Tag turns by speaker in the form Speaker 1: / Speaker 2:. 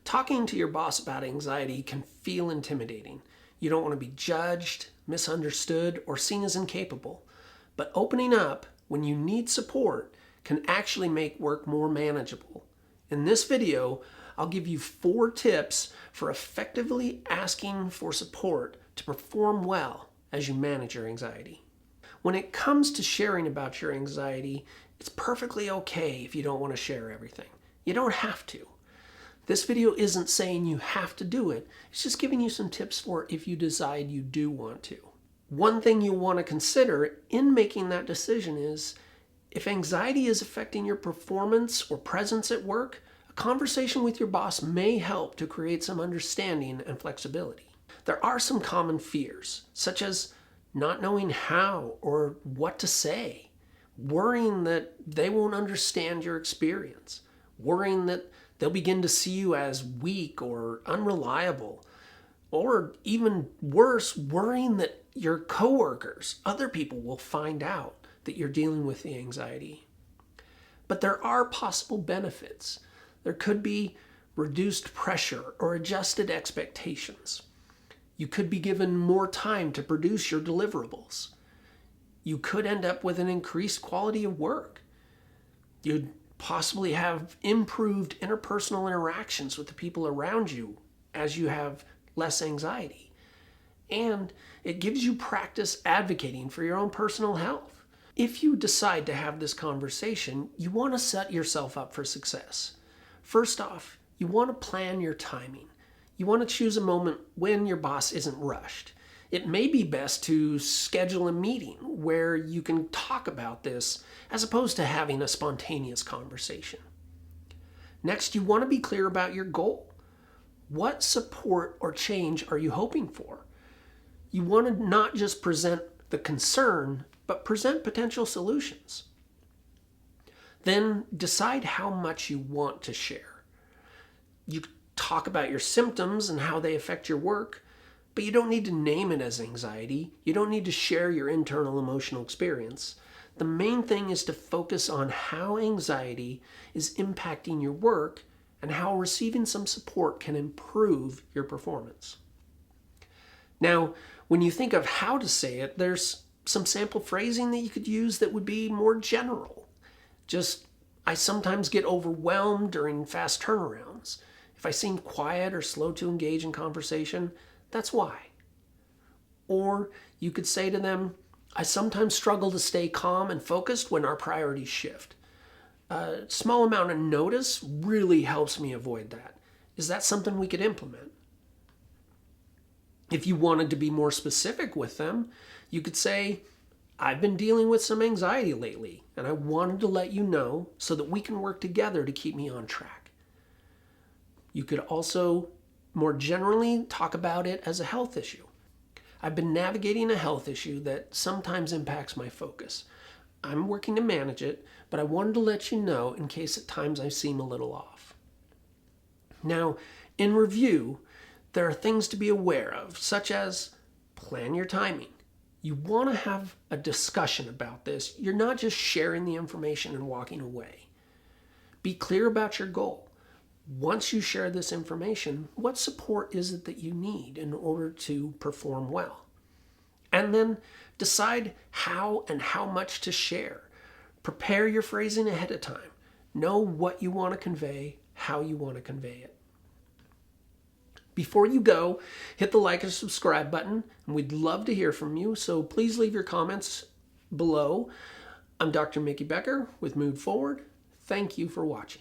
Speaker 1: Talking to your boss about anxiety can feel intimidating. You don't want to be judged, misunderstood, or seen as incapable. But opening up when you need support can actually make work more manageable. In this video, I'll give you 4 tips for effectively asking for support to perform well as you manage your anxiety. When it comes to sharing about your anxiety, it's perfectly okay if you don't want to share everything. You don't have to. This video isn't saying you have to do it. It's just giving you some tips for if you decide you do want to. One thing you'll want to consider in making that decision is if anxiety is affecting your performance or presence at work, a conversation with your boss may help to create some understanding and flexibility. There are some common fears, such as not knowing how or what to say, worrying that they won't understand your experience, worrying that they'll begin to see you as weak or unreliable, or even worse, worrying that your coworkers, other people, will find out that you're dealing with the anxiety. But there are possible benefits. There could be reduced pressure or adjusted expectations. You could be given more time to produce your deliverables. You could end up with an increased quality of work. You'd possibly have improved interpersonal interactions with the people around you as you have less anxiety. And it gives you practice advocating for your own personal health. If you decide to have this conversation, you want to set yourself up for success. First off, you want to plan your timing. You want to choose a moment when your boss isn't rushed. It may be best to schedule a meeting where you can talk about this as opposed to having a spontaneous conversation. Next, you want to be clear about your goal. What support or change are you hoping for? You want to not just present the concern, but present potential solutions. Then decide how much you want to share. You talk about your symptoms and how they affect your work, but you don't need to name it as anxiety. You don't need to share your internal emotional experience. The main thing is to focus on how anxiety is impacting your work and how receiving some support can improve your performance. Now, when you think of how to say it, there's some sample phrasing that you could use that would be more general. Just, I sometimes get overwhelmed during fast turnarounds. If I seem quiet or slow to engage in conversation, that's why. Or you could say to them, I sometimes struggle to stay calm and focused when our priorities shift. A small amount of notice really helps me avoid that. Is that something we could implement? If you wanted to be more specific with them, you could say, I've been dealing with some anxiety lately, and I wanted to let you know so that we can work together to keep me on track. You could also more generally talk about it as a health issue. I've been navigating a health issue that sometimes impacts my focus. I'm working to manage it, but I wanted to let you know in case at times I seem a little off. Now, in review, there are things to be aware of, such as plan your timing. You want to have a discussion about this. You're not just sharing the information and walking away. Be clear about your goal. Once you share this information, what support is it that you need in order to perform well? And then decide how and how much to share. Prepare your phrasing ahead of time. Know what you want to convey, how you want to convey it. Before you go, hit the like and subscribe button, and we'd love to hear from you, so please leave your comments below. I'm Dr. Mickey Becker with Mood Forward. Thank you for watching.